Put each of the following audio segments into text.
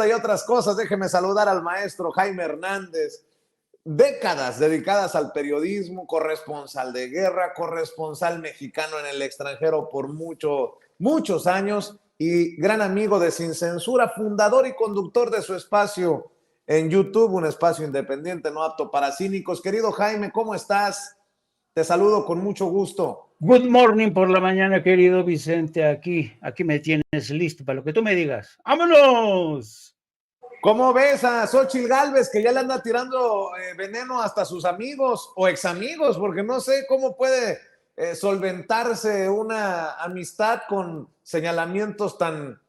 esta y otras cosas, déjeme saludar al maestro Jaime Hernández. Décadas dedicadas al periodismo, corresponsal de guerra, corresponsal mexicano en el extranjero por muchos años y gran amigo de Sin Censura, fundador y conductor de su espacio en YouTube, un espacio independiente no apto para cínicos. Querido Jaime, ¿cómo estás? Te saludo con mucho gusto. Good morning por la mañana, querido Vicente. Aquí me tienes listo para lo que tú me digas. ¡Vámonos! ¿Cómo ves a Xóchitl Gálvez, que ya le anda tirando veneno hasta sus amigos o examigos? Porque no sé cómo puede solventarse una amistad con señalamientos tan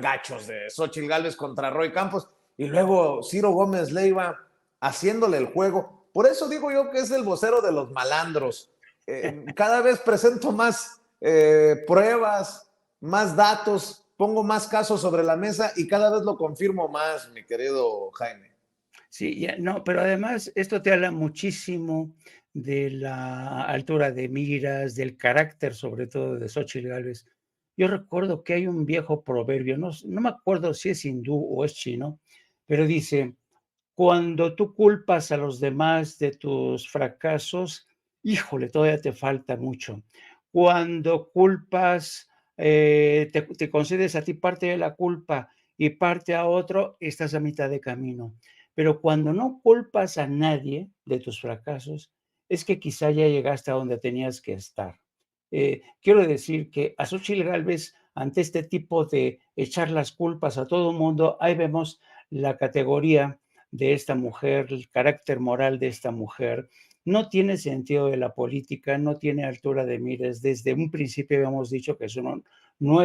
gachos de Xóchitl Gálvez contra Roy Campos y luego Ciro Gómez Leiva haciéndole el juego. Por eso digo yo que es el vocero de los malandros. Cada vez presento más pruebas, más datos, pongo más casos sobre la mesa y cada vez lo confirmo más, mi querido Jaime. Sí, ya, no, pero además esto te habla muchísimo de la altura de miras, del carácter sobre todo de Xóchitl Gálvez. Yo recuerdo que hay un viejo proverbio, no me acuerdo si es hindú o es chino, pero dice, cuando tú culpas a los demás de tus fracasos, híjole, todavía te falta mucho. Cuando culpas, te concedes a ti parte de la culpa y parte a otro, estás a mitad de camino. Pero cuando no culpas a nadie de tus fracasos, es que quizá ya llegaste a donde tenías que estar. Quiero decir que a Xóchitl Gálvez, ante este tipo de echar las culpas a todo el mundo, ahí vemos la categoría de esta mujer, el carácter moral de esta mujer. No tiene sentido de la política, no tiene altura de miras. Desde un principio habíamos dicho que eso no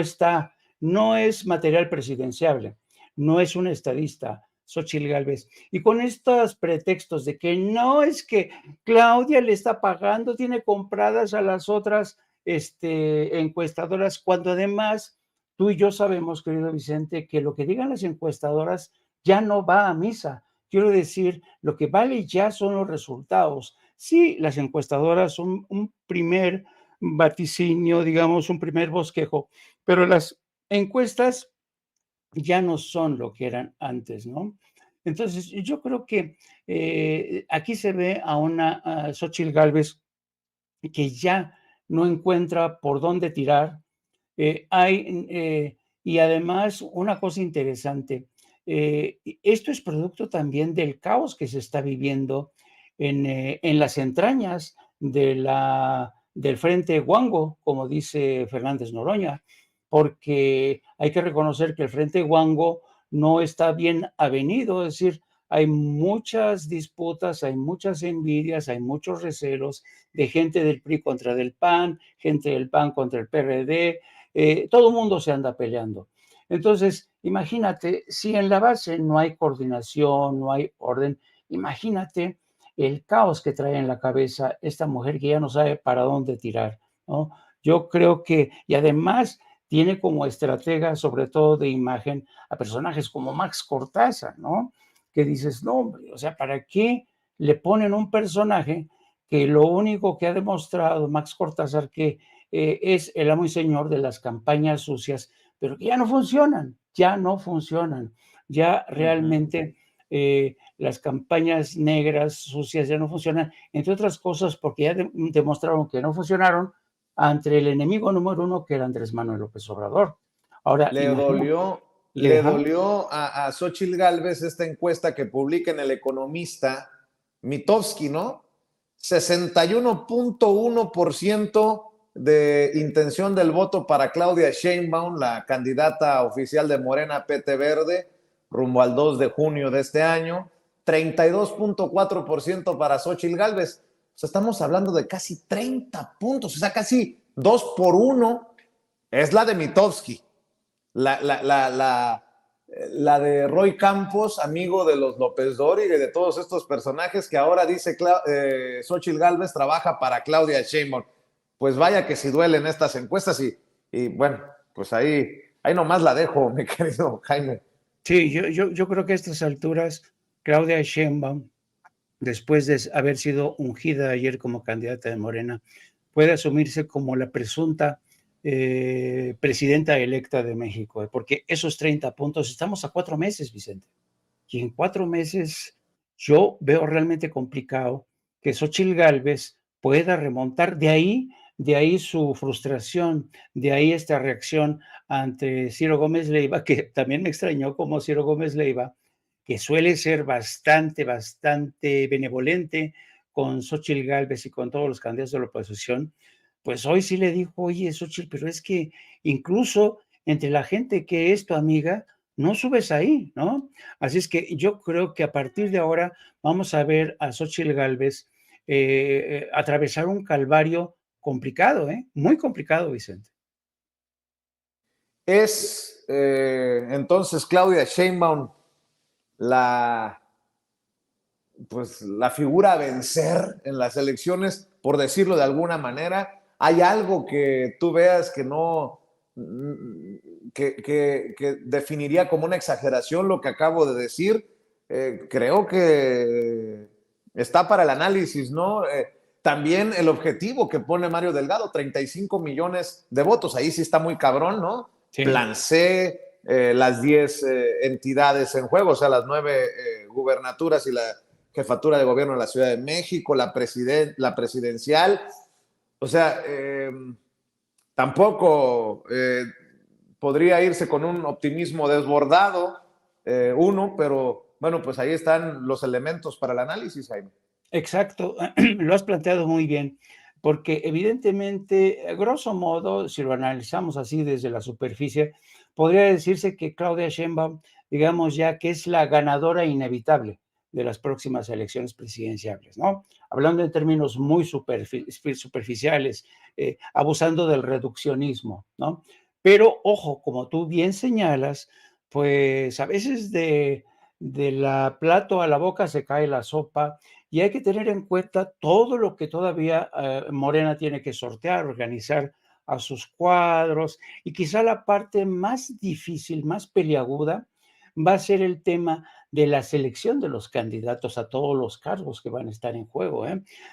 es material presidenciable, no es un estadista, Xóchitl Gálvez. Y con estos pretextos de que no es que Claudia le está pagando, tiene compradas a las otras encuestadoras, cuando además tú y yo sabemos, querido Vicente, que lo que digan las encuestadoras ya no va a misa. Quiero decir, lo que vale ya son los resultados. Sí, las encuestadoras son un primer vaticinio, digamos, un primer bosquejo, pero las encuestas ya no son lo que eran antes, ¿no? Entonces, yo creo que aquí se ve a Xóchitl Gálvez que ya no encuentra por dónde tirar. Y además, una cosa interesante, esto es producto también del caos que se está viviendo en las entrañas del Frente Guango, como dice Fernández Noroña, porque hay que reconocer que el Frente Guango no está bien avenido, es decir, hay muchas disputas, hay muchas envidias, hay muchos recelos de gente del PRI contra del PAN, gente del PAN contra el PRD, todo el mundo se anda peleando. Entonces, imagínate, si en la base no hay coordinación, no hay orden, imagínate el caos que trae en la cabeza esta mujer que ya no sabe para dónde tirar, ¿no? Yo creo que, y además tiene como estratega, sobre todo de imagen, a personajes como Max Cortázar, ¿no? Que dices, no, hombre, o sea, ¿para qué le ponen un personaje que lo único que ha demostrado Max Cortázar que es el amo y señor de las campañas sucias, pero que ya no funcionan, ya realmente las campañas negras, sucias, ya no funcionan, entre otras cosas porque ya demostraron que no funcionaron ante el enemigo número uno que era Andrés Manuel López Obrador. Ahora, Le dolió a Xóchitl Gálvez esta encuesta que publica en El Economista, Mitofsky, ¿no? 61.1% de intención del voto para Claudia Sheinbaum, la candidata oficial de Morena PT Verde, rumbo al 2 de junio de este año, 32.4% para Xóchitl Gálvez. O sea, estamos hablando de casi 30 puntos, o sea, casi 2 por 1 es la de Mitofsky. La de Roy Campos, amigo de los López Dóriga y de todos estos personajes que ahora dice Xóchitl Gálvez trabaja para Claudia Sheinbaum. Pues vaya que si duelen estas encuestas y bueno, pues ahí nomás la dejo, mi querido Jaime. Sí, yo creo que a estas alturas Claudia Sheinbaum, después de haber sido ungida ayer como candidata de Morena, puede asumirse como la presunta presidenta electa de México, porque esos 30 puntos, estamos a 4 meses, Vicente, y en 4 meses yo veo realmente complicado que Xóchitl Gálvez pueda remontar de ahí su frustración, de ahí esta reacción ante Ciro Gómez Leiva, que también me extrañó como Ciro Gómez Leiva, que suele ser bastante benevolente con Xóchitl Gálvez y con todos los candidatos de la oposición, pues hoy sí le dijo, oye, Xóchitl, pero es que incluso entre la gente que es tu amiga, no subes ahí, ¿no? Así es que yo creo que a partir de ahora vamos a ver a Xóchitl Gálvez atravesar un calvario complicado, muy complicado, Vicente. Es entonces Claudia Sheinbaum la, pues, la figura a vencer en las elecciones, por decirlo de alguna manera. ¿Hay algo que tú veas que no, que definiría como una exageración lo que acabo de decir? Creo que está para el análisis, ¿no? También el objetivo que pone Mario Delgado, 35 millones de votos, ahí sí está muy cabrón, ¿no? Sí. Plan C, las 10 entidades en juego, o sea, las 9 gubernaturas y la jefatura de gobierno de la Ciudad de México, la presidencial. O sea, tampoco podría irse con un optimismo desbordado uno, pero bueno, pues ahí están los elementos para el análisis, Jaime. Exacto, lo has planteado muy bien, porque evidentemente, grosso modo, si lo analizamos así desde la superficie, podría decirse que Claudia Sheinbaum, digamos ya que es la ganadora inevitable de las próximas elecciones presidenciales, ¿no? Hablando en términos muy superficiales, abusando del reduccionismo, ¿no? Pero ojo, como tú bien señalas, pues a veces de la plato a la boca se cae la sopa y hay que tener en cuenta todo lo que todavía Morena tiene que sortear, organizar a sus cuadros y quizá la parte más difícil, más peliaguda, va a ser el tema de la selección de los candidatos a todos los cargos que van a estar en juego.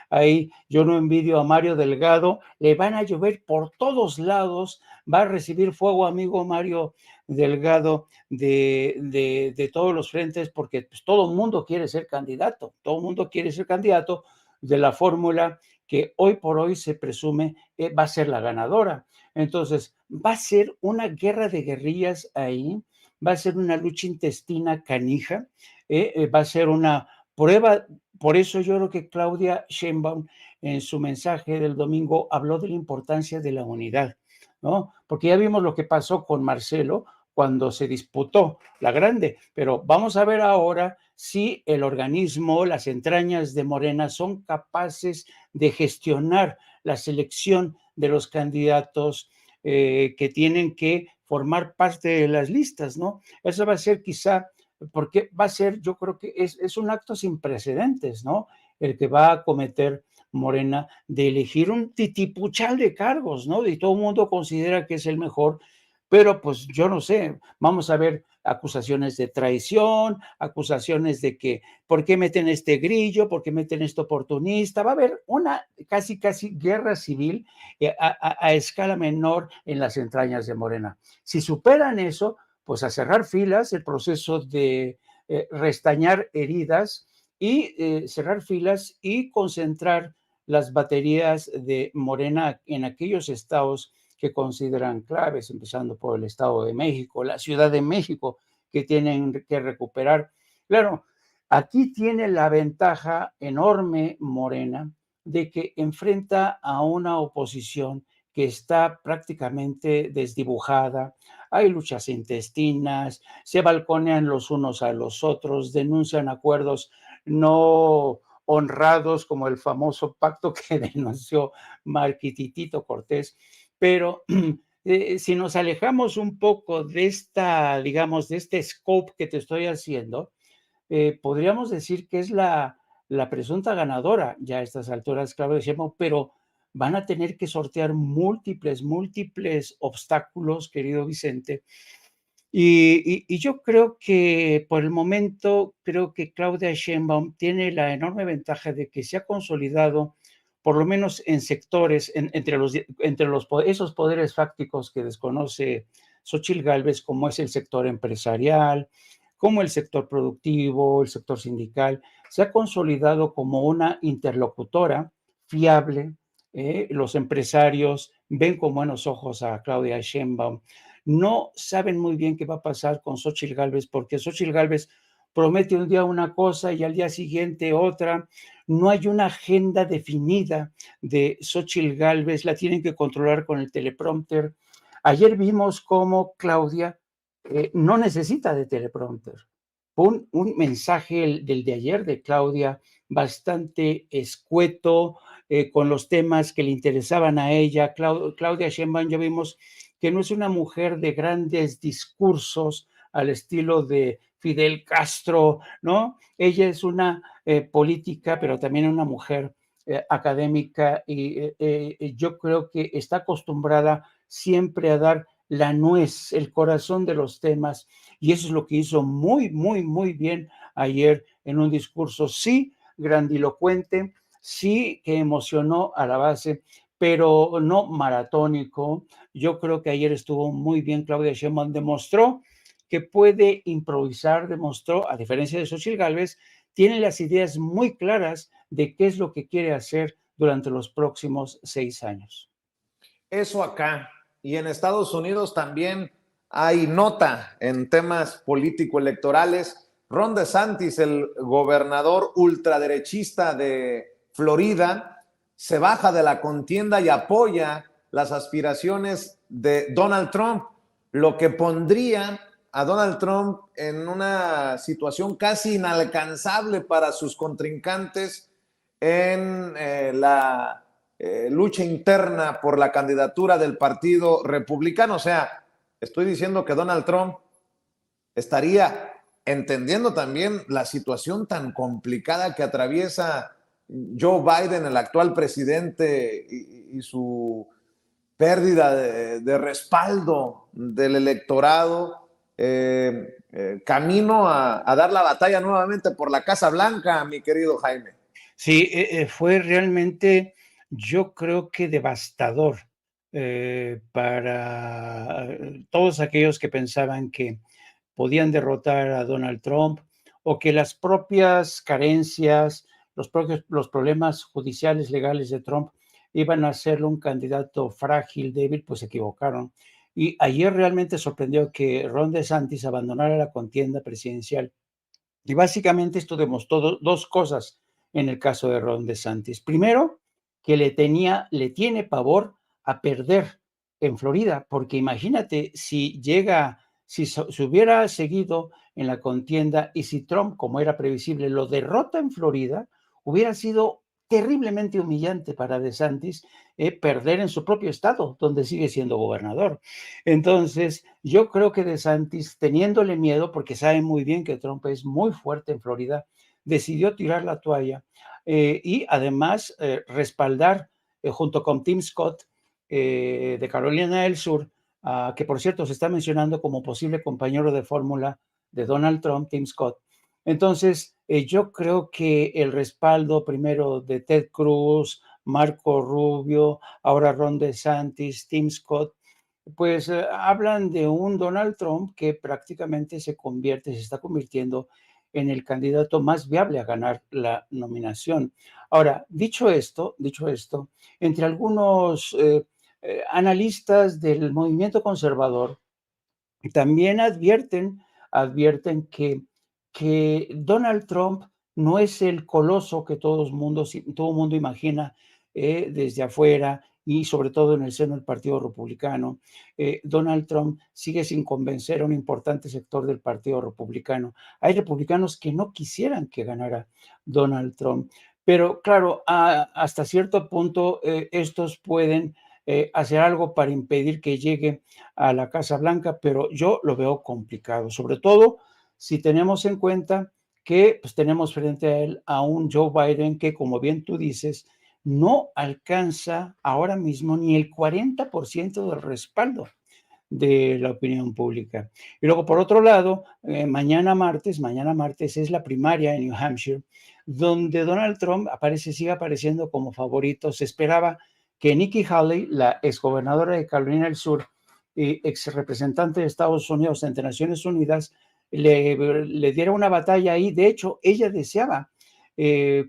Ahí yo no envidio a Mario Delgado, le van a llover por todos lados, va a recibir fuego, amigo Mario Delgado, de todos los frentes, porque pues, todo el mundo quiere ser candidato, todo el mundo quiere ser candidato de la fórmula que hoy por hoy se presume va a ser la ganadora. Entonces, va a ser una guerra de guerrillas ahí, va a ser una lucha intestina canija, va a ser una prueba. Por eso yo creo que Claudia Sheinbaum en su mensaje del domingo habló de la importancia de la unidad, ¿no? Porque ya vimos lo que pasó con Marcelo cuando se disputó la grande, pero vamos a ver ahora si el organismo, las entrañas de Morena son capaces de gestionar la selección de los candidatos que tienen que formar parte de las listas, ¿no? Eso va a ser quizá, porque va a ser, yo creo que es un acto sin precedentes, ¿no? El que va a cometer Morena de elegir un titipuchal de cargos, ¿no? Y todo el mundo considera que es el mejor, pero pues yo no sé, vamos a ver acusaciones de traición, acusaciones de que, ¿por qué meten este grillo? ¿Por qué meten este oportunista? Va a haber una casi guerra civil a escala menor en las entrañas de Morena. Si superan eso, pues a cerrar filas, el proceso de restañar heridas y cerrar filas y concentrar las baterías de Morena en aquellos estados que consideran claves, empezando por el Estado de México, la Ciudad de México, que tienen que recuperar. Claro, aquí tiene la ventaja enorme Morena de que enfrenta a una oposición que está prácticamente desdibujada, hay luchas intestinas, se balconean los unos a los otros, denuncian acuerdos no honrados como el famoso pacto que denunció Marquititito Cortés, pero si nos alejamos un poco de esta, digamos, de este scope que te estoy haciendo, podríamos decir que es la presunta ganadora ya a estas alturas, claro, decíamos, pero van a tener que sortear múltiples obstáculos, querido Vicente. Y yo creo que por el momento, creo que Claudia Sheinbaum tiene la enorme ventaja de que se ha consolidado por lo menos en sectores, esos poderes fácticos que desconoce Xóchitl Gálvez, como es el sector empresarial, como el sector productivo, el sector sindical, se ha consolidado como una interlocutora fiable. Los empresarios ven con buenos ojos a Claudia Sheinbaum. No saben muy bien qué va a pasar con Xóchitl Gálvez, porque Xóchitl Gálvez promete un día una cosa y al día siguiente otra. No hay una agenda definida de Xóchitl Gálvez, la tienen que controlar con el teleprompter. Ayer vimos cómo Claudia no necesita de teleprompter. Un mensaje del de ayer de Claudia bastante escueto, con los temas que le interesaban a ella. Claudia Sheinbaum ya vimos que no es una mujer de grandes discursos al estilo de Fidel Castro, ¿no? Ella es una política, pero también una mujer académica y yo creo que está acostumbrada siempre a dar la nuez, el corazón de los temas, y eso es lo que hizo muy, muy, muy bien ayer en un discurso, sí, grandilocuente, sí que emocionó a la base, pero no maratónico. Yo creo que ayer estuvo muy bien Claudia Sheinbaum, demostró que puede improvisar, demostró, a diferencia de Xóchitl Gálvez, tiene las ideas muy claras de qué es lo que quiere hacer durante los próximos 6 años. Eso acá. Y en Estados Unidos también hay nota en temas político-electorales. Ron DeSantis, el gobernador ultraderechista de Florida, se baja de la contienda y apoya las aspiraciones de Donald Trump, lo que pondría a Donald Trump en una situación casi inalcanzable para sus contrincantes en la lucha interna por la candidatura del Partido Republicano. O sea, estoy diciendo que Donald Trump estaría entendiendo también la situación tan complicada que atraviesa Joe Biden, el actual presidente, y su pérdida de respaldo del electorado, camino a dar la batalla nuevamente por la Casa Blanca, mi querido Jaime. Sí, fue realmente, yo creo que devastador para todos aquellos que pensaban que podían derrotar a Donald Trump o que las propias carencias, los problemas judiciales legales de Trump iban a hacerlo un candidato frágil, débil, pues se equivocaron. Y ayer realmente sorprendió que Ron DeSantis abandonara la contienda presidencial. Y básicamente esto demostró dos cosas en el caso de Ron DeSantis. Primero, que le tiene pavor a perder en Florida, porque imagínate si hubiera seguido en la contienda y si Trump, como era previsible, lo derrota en Florida, hubiera sido terriblemente humillante para DeSantis perder en su propio estado, donde sigue siendo gobernador. Entonces, yo creo que DeSantis, teniéndole miedo, porque sabe muy bien que Trump es muy fuerte en Florida, decidió tirar la toalla y además respaldar junto con Tim Scott de Carolina del Sur, que por cierto se está mencionando como posible compañero de fórmula de Donald Trump, Tim Scott. Entonces, yo creo que el respaldo primero de Ted Cruz, Marco Rubio, ahora Ron DeSantis, Tim Scott, pues hablan de un Donald Trump que prácticamente se está convirtiendo en el candidato más viable a ganar la nominación. Ahora, dicho esto, entre algunos analistas del movimiento conservador también advierten que Donald Trump no es el coloso que todo el mundo imagina desde afuera y sobre todo en el seno del Partido Republicano. Donald Trump sigue sin convencer a un importante sector del Partido Republicano. Hay republicanos que no quisieran que ganara Donald Trump, pero claro, hasta cierto punto estos pueden hacer algo para impedir que llegue a la Casa Blanca, pero yo lo veo complicado, sobre todo si tenemos en cuenta que pues, tenemos frente a él a un Joe Biden que, como bien tú dices, no alcanza ahora mismo ni el 40% del respaldo de la opinión pública. Y luego, por otro lado, mañana martes es la primaria en New Hampshire, donde Donald Trump sigue apareciendo como favorito. Se esperaba que Nikki Haley, la exgobernadora de Carolina del Sur y ex representante de Estados Unidos ante Naciones Unidas, le diera una batalla ahí. De hecho, ella deseaba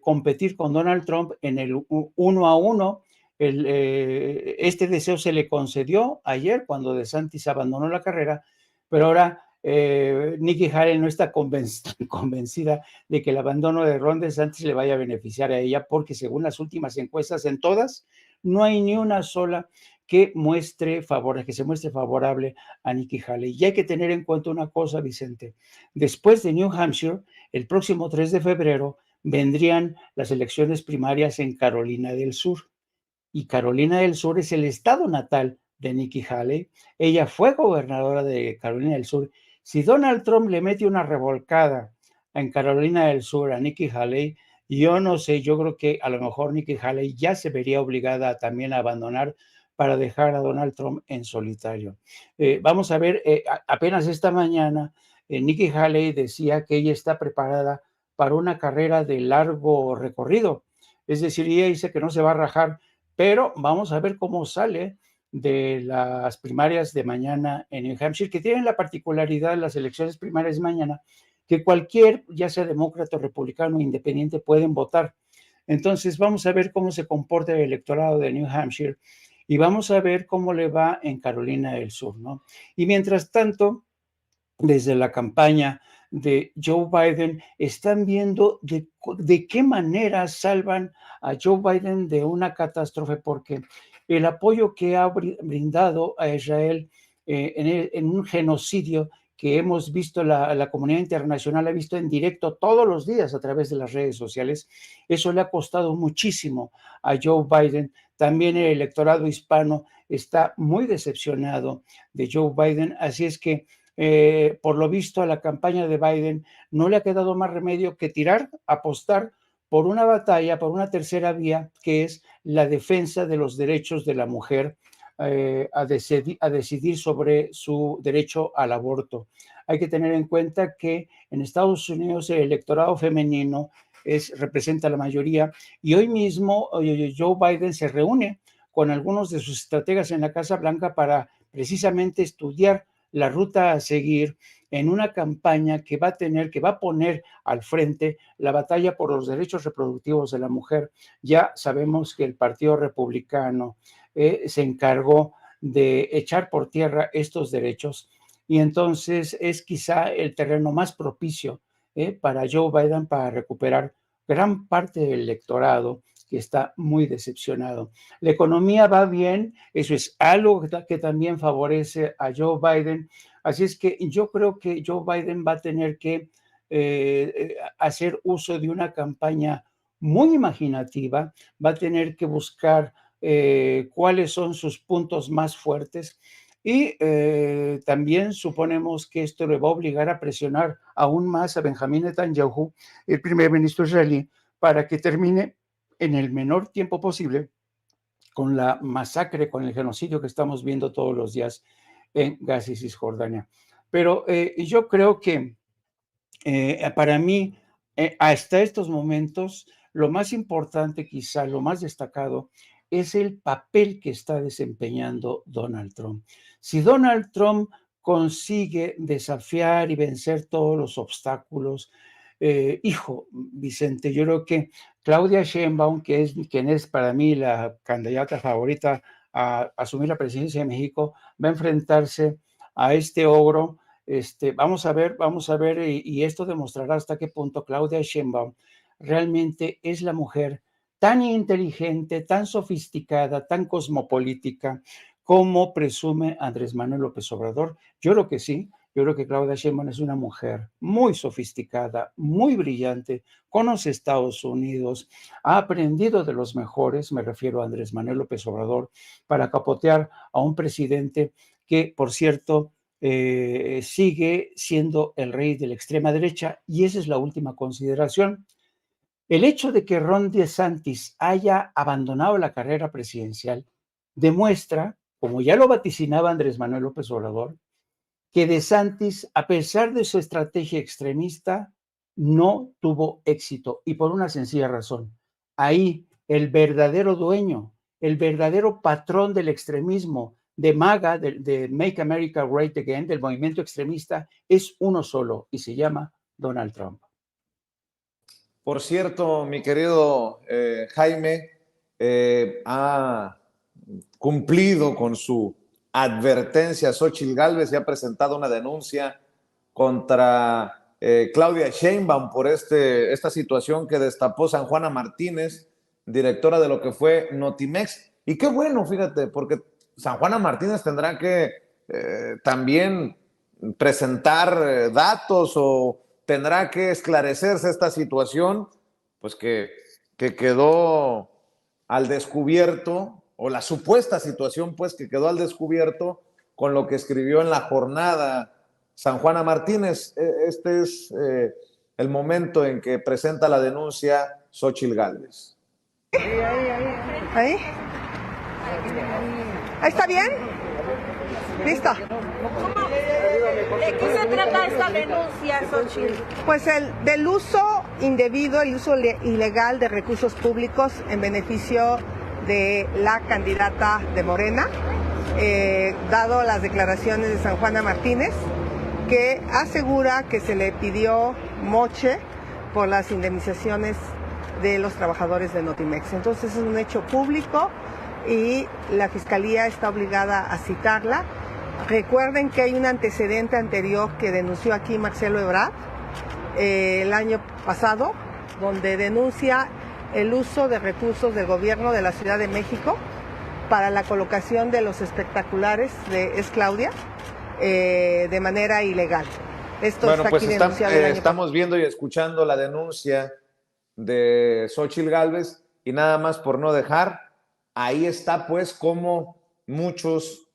competir con Donald Trump en el 1-1. Este deseo se le concedió ayer cuando DeSantis abandonó la carrera, pero ahora Nikki Haley no está convencida de que el abandono de Ron DeSantis le vaya a beneficiar a ella, porque según las últimas encuestas, en todas, no hay ni una sola que se muestre favorable a Nikki Haley. Y hay que tener en cuenta una cosa, Vicente. Después de New Hampshire, el próximo 3 de febrero, vendrían las elecciones primarias en Carolina del Sur. Y Carolina del Sur es el estado natal de Nikki Haley. Ella fue gobernadora de Carolina del Sur. Si Donald Trump le mete una revolcada en Carolina del Sur a Nikki Haley, yo no sé, yo creo que a lo mejor Nikki Haley ya se vería obligada también a abandonar para dejar a Donald Trump en solitario. Vamos a ver, apenas esta mañana, Nikki Haley decía que ella está preparada para una carrera de largo recorrido. Es decir, ella dice que no se va a rajar, pero vamos a ver cómo sale de las primarias de mañana en New Hampshire, que tienen la particularidad de las elecciones primarias de mañana, que cualquier, ya sea demócrata, republicano o independiente, pueden votar. Entonces, vamos a ver cómo se comporta el electorado de New Hampshire y vamos a ver cómo le va en Carolina del Sur, ¿no? Y mientras tanto, desde la campaña de Joe Biden, están viendo de qué manera salvan a Joe Biden de una catástrofe, porque el apoyo que ha brindado a Israel en un genocidio que hemos visto, la comunidad internacional ha visto en directo todos los días a través de las redes sociales, eso le ha costado muchísimo a Joe Biden. También el electorado hispano está muy decepcionado de Joe Biden, así es que por lo visto a la campaña de Biden no le ha quedado más remedio que apostar por una batalla, por una tercera vía, que es la defensa de los derechos de la mujer a decidir sobre su derecho al aborto. Hay que tener en cuenta que en Estados Unidos el electorado femenino representa la mayoría, y hoy mismo Joe Biden se reúne con algunos de sus estrategas en la Casa Blanca para precisamente estudiar la ruta a seguir en una campaña que va a poner al frente la batalla por los derechos reproductivos de la mujer. Ya sabemos que el Partido Republicano se encargó de echar por tierra estos derechos, y entonces es quizá el terreno más propicio para Joe Biden para recuperar gran parte del electorado que está muy decepcionado. La economía va bien, eso es algo que también favorece a Joe Biden. Así es que yo creo que Joe Biden va a tener que hacer uso de una campaña muy imaginativa, va a tener que buscar cuáles son sus puntos más fuertes, y también suponemos que esto le va a obligar a presionar aún más a Benjamín Netanyahu, el primer ministro israelí, para que termine en el menor tiempo posible con la masacre, con el genocidio que estamos viendo todos los días en Gaza y Cisjordania. Pero yo creo que para mí, hasta estos momentos, lo más importante, quizá lo más destacado, es el papel que está desempeñando Donald Trump. Si Donald Trump consigue desafiar y vencer todos los obstáculos, Vicente, yo creo que Claudia Sheinbaum, quien es para mí la candidata favorita a asumir la presidencia de México, va a enfrentarse a este ogro. Vamos a ver, y esto demostrará hasta qué punto Claudia Sheinbaum realmente es la mujer tan inteligente, tan sofisticada, tan cosmopolítica como presume Andrés Manuel López Obrador. Yo creo que sí. Yo creo que Claudia Sheinbaum es una mujer muy sofisticada, muy brillante, conoce Estados Unidos, ha aprendido de los mejores, me refiero a Andrés Manuel López Obrador, para capotear a un presidente que, por cierto, sigue siendo el rey de la extrema derecha. Y esa es la última consideración. El hecho de que Ron DeSantis haya abandonado la carrera presidencial demuestra como ya lo vaticinaba Andrés Manuel López Obrador, que DeSantis, a pesar de su estrategia extremista, no tuvo éxito, y por una sencilla razón. Ahí el verdadero dueño, el verdadero patrón del extremismo, de MAGA, de Make America Great Again, del movimiento extremista, es uno solo y se llama Donald Trump. Por cierto, mi querido Jaime, ha cumplido con su advertencia. Xóchitl Gálvez ya ha presentado una denuncia contra Claudia Sheinbaum por esta situación que destapó San Juana Martínez, directora de lo que fue Notimex. Y qué bueno, fíjate, porque San Juana Martínez tendrá que también presentar datos o tendrá que esclarecerse esta situación, pues que quedó al descubierto, o la supuesta situación, pues, que quedó al descubierto con lo que escribió en La Jornada San Juana Martínez. Este es el momento en que presenta la denuncia Xóchitl Gálvez. ¿Ahí? ¿Ahí está bien? ¿Listo? ¿De qué se trata esta denuncia, Xóchitl? Pues del uso indebido, el uso ilegal de recursos públicos en beneficio de la candidata de Morena, dado las declaraciones de San Juana Martínez, que asegura que se le pidió moche por las indemnizaciones de los trabajadores de Notimex. Entonces es un hecho público y la Fiscalía está obligada a citarla. Recuerden que hay un antecedente anterior que denunció aquí Marcelo Ebrard el año pasado, donde denuncia el uso de recursos del gobierno de la Ciudad de México para la colocación de los espectaculares de Es Claudia de manera ilegal. Esto bueno, está pues aquí denunciado el año estamos viendo y escuchando la denuncia de Xóchitl Gálvez, y nada más por no dejar, ahí está pues como muchos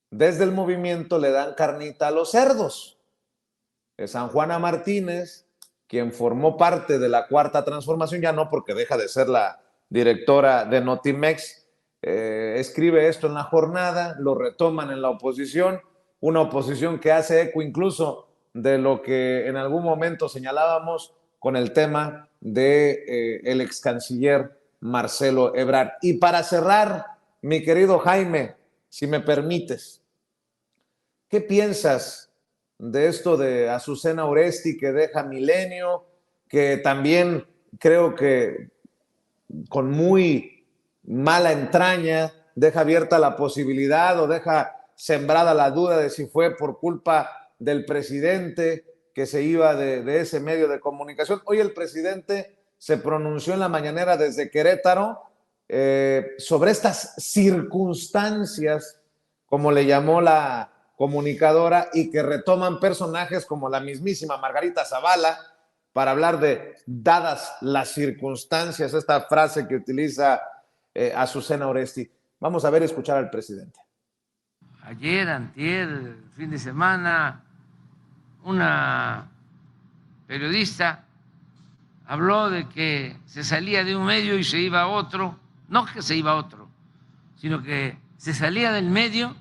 desde el movimiento le dan carnita a los cerdos. San Juana Martínez, quien formó parte de la Cuarta Transformación, ya no porque deja de ser la directora de Notimex, escribe esto en La Jornada, lo retoman en la oposición, una oposición que hace eco incluso de lo que en algún momento señalábamos con el tema de el ex canciller Marcelo Ebrard. Y para cerrar, mi querido Jaime, si me permites, ¿qué piensas de esto de Azucena Oresti, que deja Milenio, que también creo que con muy mala entraña deja abierta la posibilidad o deja sembrada la duda de si fue por culpa del presidente que se iba de ese medio de comunicación? Hoy el presidente se pronunció en la mañanera desde Querétaro sobre estas circunstancias, como le llamó la comunicadora, y que retoman personajes como la mismísima Margarita Zavala para hablar de dadas las circunstancias, esta frase que utiliza Azucena Oresti. Vamos a ver, escuchar al presidente. Ayer, antier, fin de semana, una periodista habló de que se salía de un medio y se iba a otro. No que se iba a otro, sino que se salía del medio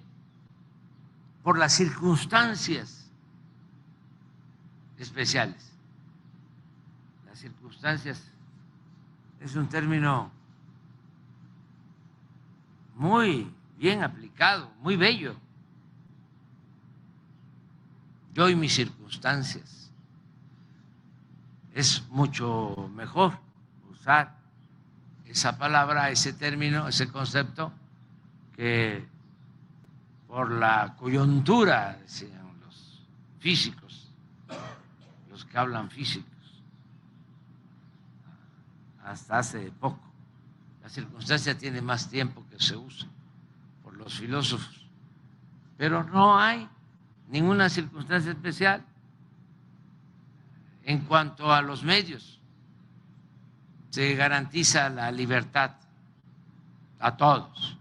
por las circunstancias especiales. Las circunstancias es un término muy bien aplicado, muy bello. Yo y mis circunstancias. Es mucho mejor usar esa palabra, ese término, ese concepto, que por la coyuntura, decían los físicos, los que hablan físicos, hasta hace poco. La circunstancia tiene más tiempo que se usa por los filósofos, pero no hay ninguna circunstancia especial en cuanto a los medios. Se garantiza la libertad a todos.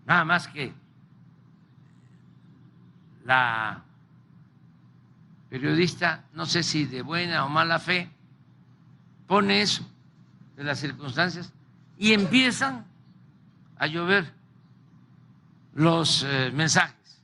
Nada más que la periodista, no sé si de buena o mala fe, pone eso de las circunstancias y empiezan a llover los mensajes.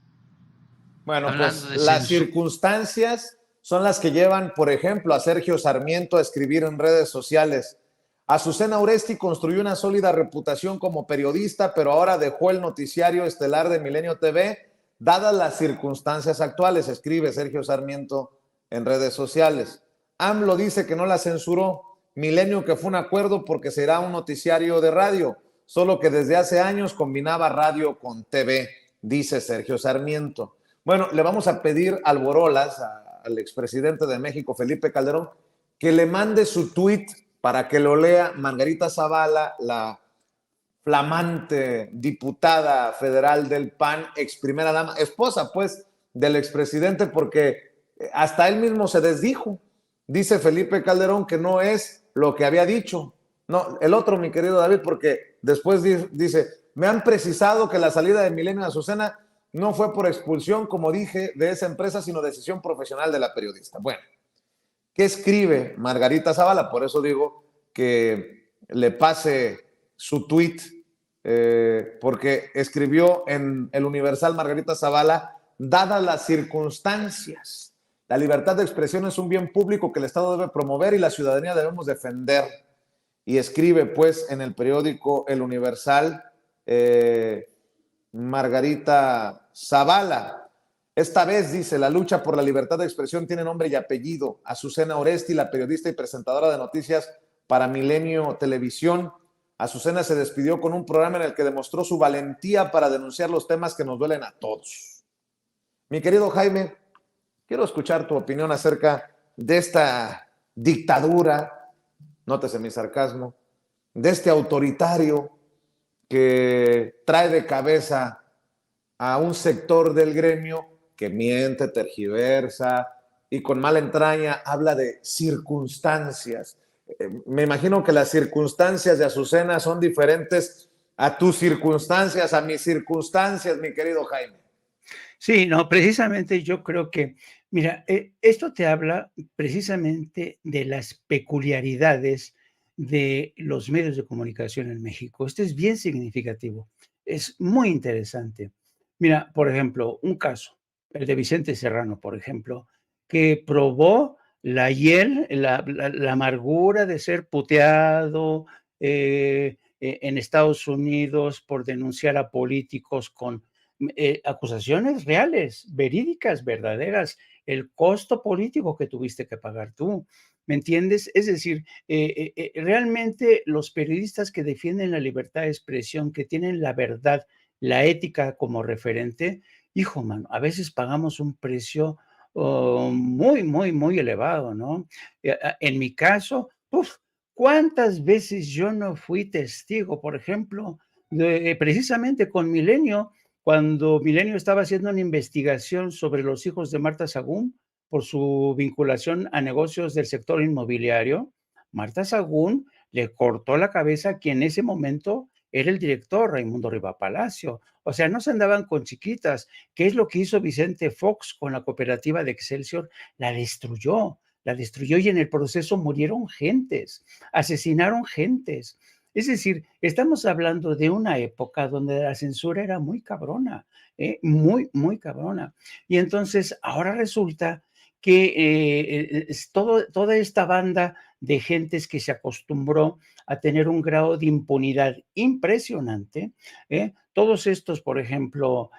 Bueno, Hablando pues de las censura. circunstancias son las que llevan, por ejemplo, a Sergio Sarmiento a escribir en redes sociales: Azucena Oresti construyó una sólida reputación como periodista, pero ahora dejó el noticiario estelar de Milenio TV, dadas las circunstancias actuales, escribe Sergio Sarmiento en redes sociales. AMLO dice que no la censuró. Milenio que fue un acuerdo porque será un noticiario de radio, solo que desde hace años combinaba radio con TV, dice Sergio Sarmiento. Bueno, le vamos a pedir al Borolas, al expresidente de México, Felipe Calderón, que le mande su tuit para que lo lea Margarita Zavala, la flamante diputada federal del PAN, ex primera dama, esposa pues del expresidente, porque hasta él mismo se desdijo. Dice Felipe Calderón que no es lo que había dicho. No, el otro, mi querido David, porque después dice, me han precisado que la salida de Milenio Azucena no fue por expulsión, como dije, de esa empresa, sino decisión profesional de la periodista. Bueno, ¿qué escribe Margarita Zavala? Por eso digo que le pase su tuit, porque escribió en el Universal Margarita Zavala: dadas las circunstancias, la libertad de expresión es un bien público que el Estado debe promover y la ciudadanía debemos defender. Y escribe pues en el periódico El Universal, Margarita Zavala: esta vez, dice, la lucha por la libertad de expresión tiene nombre y apellido. Azucena Oresti, la periodista y presentadora de noticias para Milenio Televisión. Azucena se despidió con un programa en el que demostró su valentía para denunciar los temas que nos duelen a todos. Mi querido Jaime, quiero escuchar tu opinión acerca de esta dictadura, nótese mi sarcasmo, de este autoritario que trae de cabeza a un sector del gremio que miente, tergiversa y con mala entraña habla de circunstancias. Me imagino que las circunstancias de Azucena son diferentes a tus circunstancias, a mis circunstancias, mi querido Jaime. Sí, no, precisamente yo creo que, mira, esto te habla precisamente de las peculiaridades de los medios de comunicación en México. Esto es bien significativo, es muy interesante. Mira, por ejemplo, un caso, el de Vicente Serrano, por ejemplo, que probó la hiel, la amargura de ser puteado en Estados Unidos por denunciar a políticos con acusaciones reales, verídicas, verdaderas, el costo político que tuviste que pagar tú. ¿Me entiendes? Es decir, realmente los periodistas que defienden la libertad de expresión, que tienen la verdad, la ética como referente, hijo, mano, a veces pagamos un precio muy, muy, muy elevado, ¿no? En mi caso, ¿cuántas veces yo no fui testigo, por ejemplo, precisamente con Milenio, cuando Milenio estaba haciendo una investigación sobre los hijos de Marta Sagún por su vinculación a negocios del sector inmobiliario? Marta Sagún le cortó la cabeza a quien en ese momento era el director, Raimundo Riva Palacio. O sea, no se andaban con chiquitas. ¿Qué es lo que hizo Vicente Fox con la cooperativa de Excelsior? La destruyó y en el proceso murieron gentes, asesinaron gentes. Es decir, estamos hablando de una época donde la censura era muy cabrona, muy, muy cabrona. Y entonces ahora resulta que toda esta banda de gentes que se acostumbró a tener un grado de impunidad impresionante, todos estos, por ejemplo,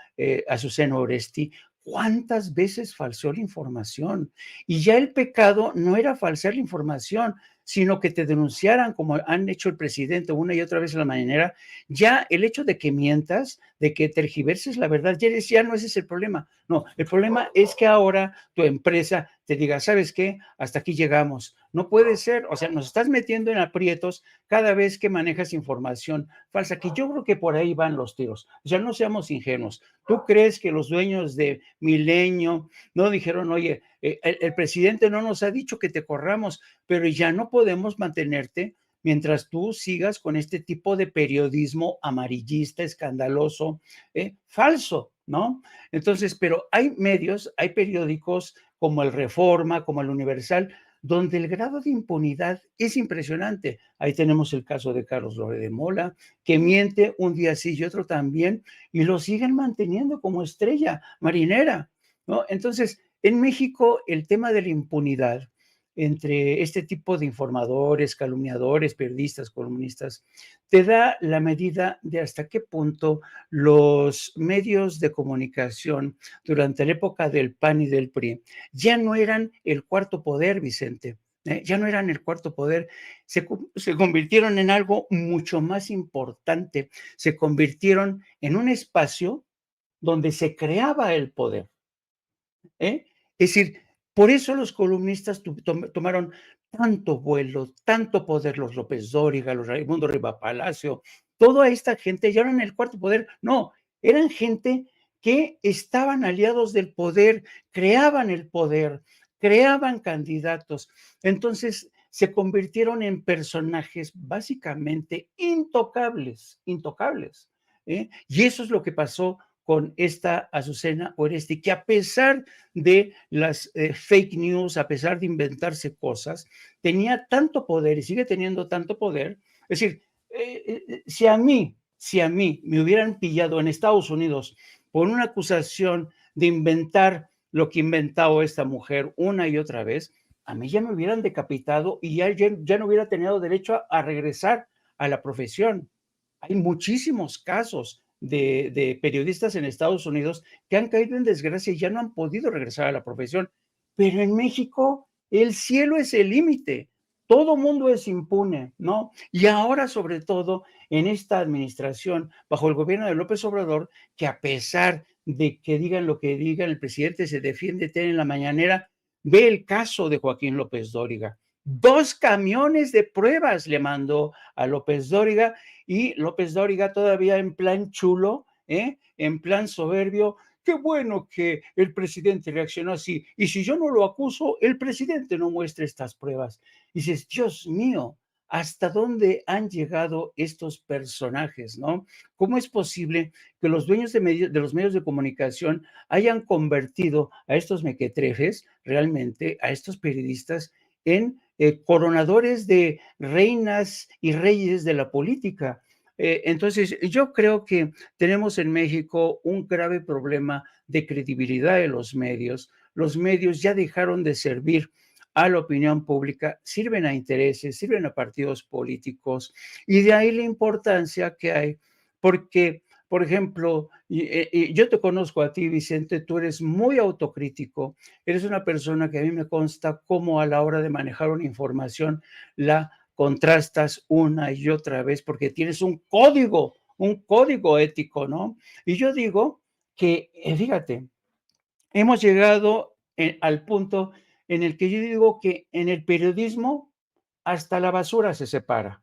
Azucena Oresti, ¿cuántas veces falseó la información? Y ya el pecado no era falsear la información, sino que te denunciaran, como han hecho el presidente una y otra vez en la mañanera. Ya el hecho de que mientas, de que tergiverses la verdad, ya no ese es el problema. No, el problema es que ahora tu empresa te diga, ¿sabes qué? Hasta aquí llegamos. No puede ser, o sea, nos estás metiendo en aprietos cada vez que manejas información falsa, que yo creo que por ahí van los tiros. O sea, no seamos ingenuos. ¿Tú crees que los dueños de Milenio no dijeron, oye, el presidente no nos ha dicho que te corramos, pero ya no podemos mantenerte mientras tú sigas con este tipo de periodismo amarillista, escandaloso, falso, ¿no? Entonces, pero hay medios, hay periódicos como el Reforma, como el Universal, donde el grado de impunidad es impresionante. Ahí tenemos el caso de Carlos Loret de Mola, que miente un día sí y otro también, y lo siguen manteniendo como estrella marinera, ¿no? Entonces, en México, el tema de la impunidad entre este tipo de informadores, calumniadores, periodistas, columnistas, te da la medida de hasta qué punto los medios de comunicación durante la época del PAN y del PRI ya no eran el cuarto poder, Vicente. Ya no eran el cuarto poder, se convirtieron en algo mucho más importante, se convirtieron en un espacio donde se creaba el poder. Es decir, por eso los columnistas tomaron tanto vuelo, tanto poder, los López Dóriga, los Raimundo Riva Palacio, toda esta gente ya no eran el cuarto poder, no, eran gente que estaban aliados del poder, creaban el poder, creaban candidatos. Entonces se convirtieron en personajes básicamente intocables, intocables. Y eso es lo que pasó con esta Azucena Oresti, que a pesar de las fake news, a pesar de inventarse cosas, tenía tanto poder y sigue teniendo tanto poder. Es decir, si a mí me hubieran pillado en Estados Unidos por una acusación de inventar lo que inventó esta mujer una y otra vez, a mí ya me hubieran decapitado y ya no hubiera tenido derecho a regresar a la profesión. Hay muchísimos casos de periodistas en Estados Unidos que han caído en desgracia y ya no han podido regresar a la profesión. Pero en México el cielo es el límite. Todo mundo es impune, ¿no? Y ahora, sobre todo, en esta administración, bajo el gobierno de López Obrador, que a pesar de que digan lo que digan, el presidente se defiende en la mañanera, ve el caso de Joaquín López Dóriga. 2 camiones de pruebas le mandó a López Dóriga y López Dóriga todavía en plan chulo, en plan soberbio. Qué bueno que el presidente reaccionó así. Y si yo no lo acuso, el presidente no muestra estas pruebas. Y dices, Dios mío, ¿hasta dónde han llegado estos personajes, no? ¿Cómo es posible que los dueños de los medios de comunicación hayan convertido a estos mequetrefes, realmente, a estos periodistas, en coronadores de reinas y reyes de la política? Entonces, yo creo que tenemos en México un grave problema de credibilidad de los medios. Los medios ya dejaron de servir a la opinión pública, sirven a intereses, sirven a partidos políticos, y de ahí la importancia que hay, porque, por ejemplo, yo te conozco a ti, Vicente, tú eres muy autocrítico, eres una persona que a mí me consta cómo a la hora de manejar una información la contrastas una y otra vez porque tienes un código ético, ¿no? Y yo digo que, fíjate, hemos llegado al punto en el que yo digo que en el periodismo hasta la basura se separa,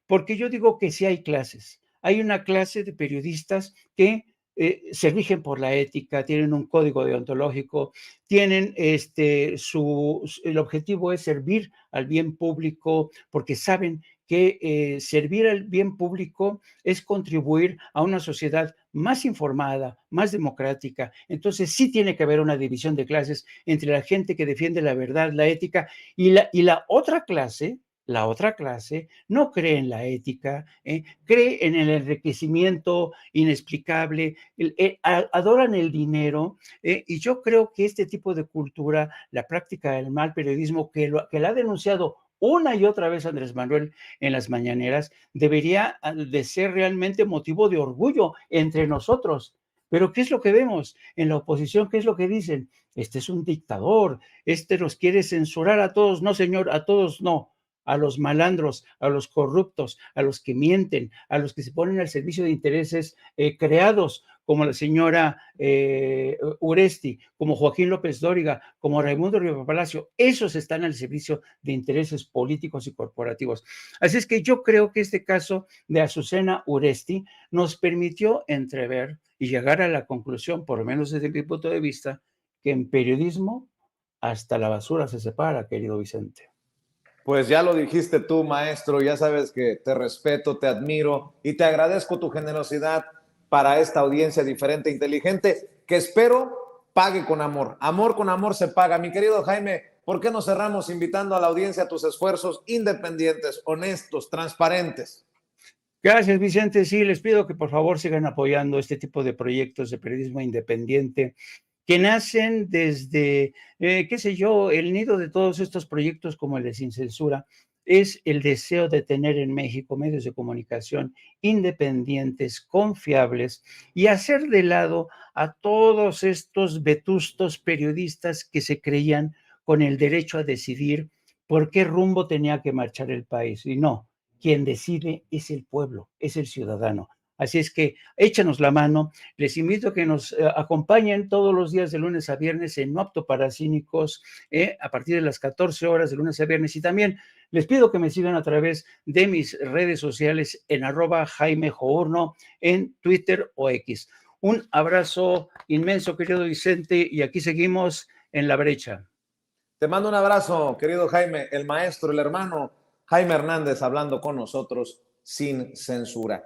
porque yo digo que sí hay clases. Hay una clase de periodistas que se rigen por la ética, tienen un código deontológico, tienen el objetivo es servir al bien público, porque saben que servir al bien público es contribuir a una sociedad más informada, más democrática. Entonces sí tiene que haber una división de clases entre la gente que defiende la verdad, la ética, y la otra clase. La otra clase no cree en la ética, cree en el enriquecimiento inexplicable, adoran el dinero, y yo creo que este tipo de cultura, la práctica del mal periodismo, que la ha denunciado una y otra vez Andrés Manuel en las mañaneras, debería de ser realmente motivo de orgullo entre nosotros. Pero ¿qué es lo que vemos en la oposición? ¿Qué es lo que dicen? Este es un dictador, este los quiere censurar a todos. No, señor, a todos no. A los malandros, a los corruptos, a los que mienten, a los que se ponen al servicio de intereses creados, como la señora Uresti, como Joaquín López Dóriga, como Raimundo Riva Palacio. Esos están al servicio de intereses políticos y corporativos. Así es que yo creo que este caso de Azucena Uresti nos permitió entrever y llegar a la conclusión, por lo menos desde mi punto de vista, que en periodismo hasta la basura se separa, querido Vicente. Pues ya lo dijiste tú, maestro, ya sabes que te respeto, te admiro y te agradezco tu generosidad para esta audiencia diferente e inteligente que espero pague con amor. Amor con amor se paga. Mi querido Jaime, ¿Por qué no cerramos invitando a la audiencia a tus esfuerzos independientes, honestos, transparentes? Gracias, Vicente. Sí, les pido que por favor sigan apoyando este tipo de proyectos de periodismo independiente que nacen desde, qué sé yo, el nido de todos estos proyectos como el de Sin Censura es el deseo de tener en México medios de comunicación independientes, confiables y hacer de lado a todos estos vetustos periodistas que se creían con el derecho a decidir por qué rumbo tenía que marchar el país. Y no, quien decide es el pueblo, es el ciudadano. Así es que échanos la mano. Les invito a que nos acompañen todos los días de lunes a viernes en No Apto para Cínicos, a partir de las 14 horas de lunes a viernes. Y también les pido que me sigan a través de mis redes sociales en @JaimeJourno, en Twitter o X. Un abrazo inmenso, querido Vicente, y aquí seguimos en la brecha. Te mando un abrazo, querido Jaime, el maestro, el hermano Jaime Hernández, hablando con nosotros sin censura.